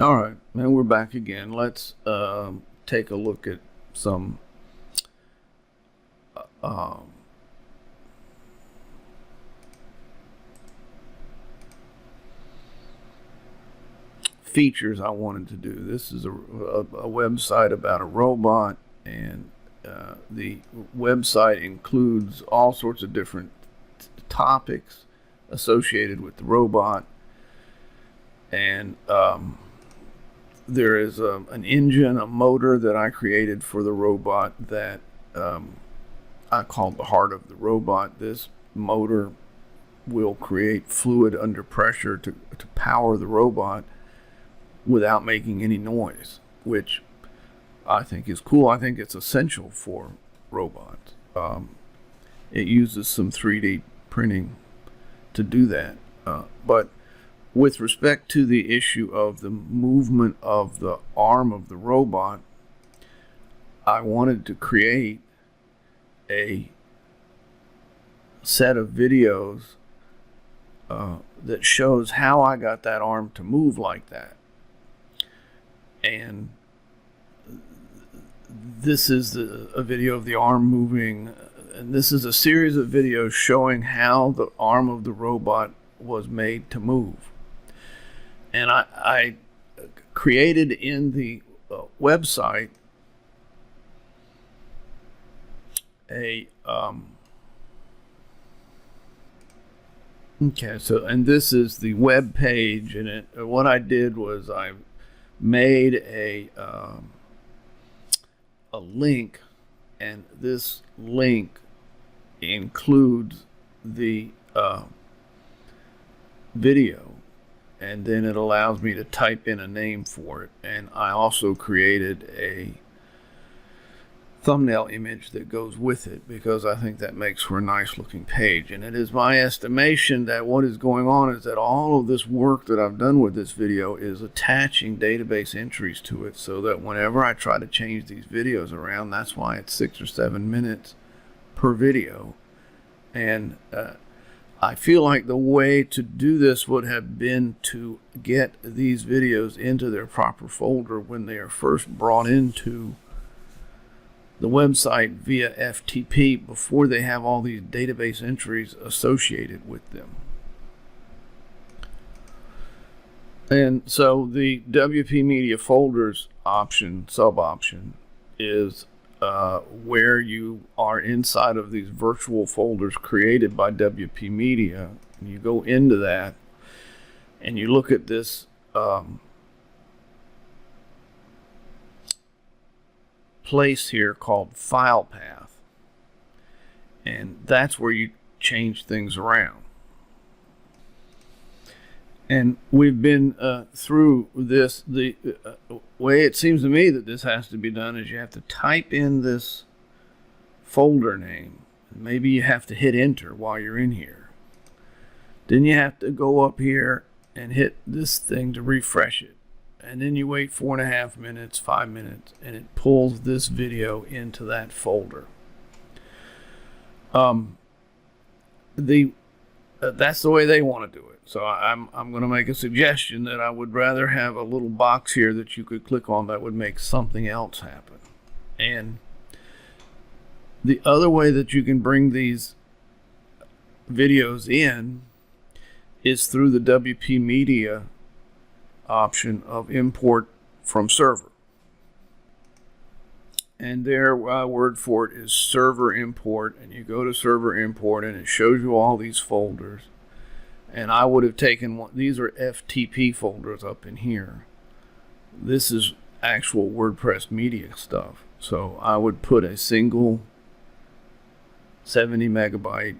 All right, and we're back again. Let's take a look at some um, features I wanted to do. This is a website about a robot, and the website includes all sorts of different topics associated with the robot, and there is an engine, a motor that I created for the robot that I called the heart of the robot. This motor will create fluid under pressure to power the robot without making any noise, which I think is cool. I think it's essential for robots. It uses some 3D printing to do that. But with respect to the issue of the movement of the arm of the robot, I wanted to create a set of videos that shows how I got that arm to move like that. And this is a video of the arm moving, and this is a series of videos showing how the arm of the robot was made to move. And I created in the website a and this is the web page, and what I did was I made a link, and this link includes the video, and then it allows me to type in a name for it. And I also created a thumbnail image that goes with it, because I think that makes for a nice looking page. And it is my estimation that what is going on is that all of this work that I've done with this video is attaching database entries to it, so that whenever I try to change these videos around, that's why it's 6 or 7 minutes per video. And I feel like the way to do this would have been to get these videos into their proper folder when they are first brought into the website via FTP, before they have all these database entries associated with them. And so the WP Media folders option, sub option, is where you are inside of these virtual folders created by WP Media. And you go into that and you look at this place here called file path, and that's where you change things around. And we've been through this. The way it seems to me that this has to be done is you have to type in this folder name. Maybe you have to hit enter while you're in here. Then you have to go up here and hit this thing to refresh it. And then you wait 4.5 minutes, 5 minutes, and it pulls this video into that folder. That's the way they want to do it. So I'm going to make a suggestion that I would rather have a little box here that you could click on that would make something else happen. And the other way that you can bring these videos in is through the WP Media option of import from server. And their word for it is server import, and you go to server import and it shows you all these folders. And I would have taken one, these are FTP folders up in here. This is actual WordPress Media stuff. So I would put a single 70 megabyte,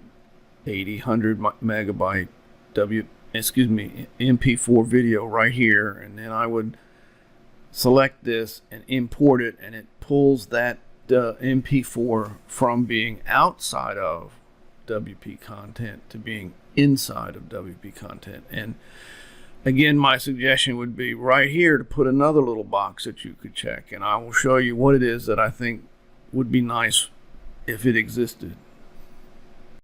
80, 100 megabyte MP4 video right here, and then I would select this and import it, and it pulls that MP4 from being outside of WP content to being inside of WP content. And again, my suggestion would be right here to put another little box that you could check, and I will show you what it is that I think would be nice if it existed.